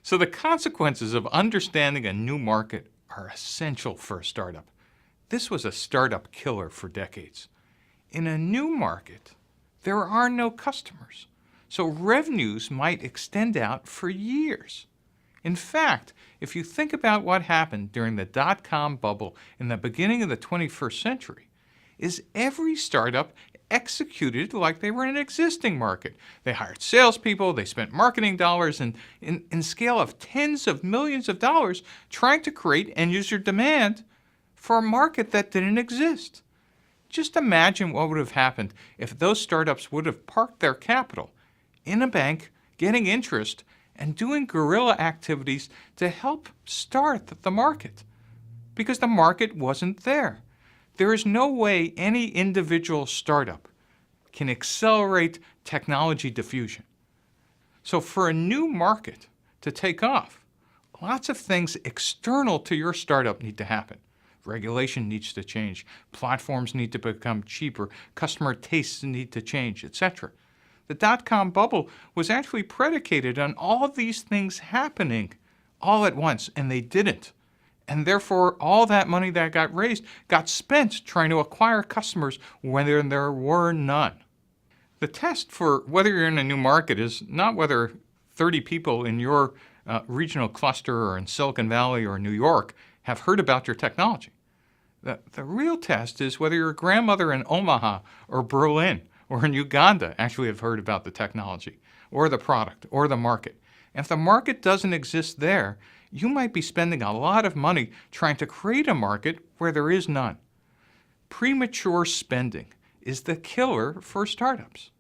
So the consequences of understanding a new market are essential for a startup. This was a startup killer for decades. In a new market, there are no customers, so revenues might extend out for years. In fact, if you think about what happened during the dot-com bubble in the beginning of the 21st century, is every startup executed like they were in an existing market. They hired salespeople, they spent marketing dollars in scale of tens of millions of dollars trying to create end-user demand for a market that didn't exist. Just imagine what would have happened if those startups would have parked their capital in a bank, getting interest, and doing guerrilla activities to help start the market, because the market wasn't there. There is no way any individual startup can accelerate technology diffusion. So for a new market to take off, lots of things external to your startup need to happen. Regulation needs to change, platforms need to become cheaper, customer tastes need to change, etc. The dot-com bubble was actually predicated on all of these things happening all at once, and they didn't. And therefore, all that money that got raised got spent trying to acquire customers when there were none. The test for whether you're in a new market is not whether 30 people in your regional cluster or in Silicon Valley or New York have heard about your technology. The real test is whether your grandmother in Omaha or Berlin or in Uganda actually have heard about the technology or the product or the market. And if the market doesn't exist there, you might be spending a lot of money trying to create a market where there is none. Premature spending is the killer for startups.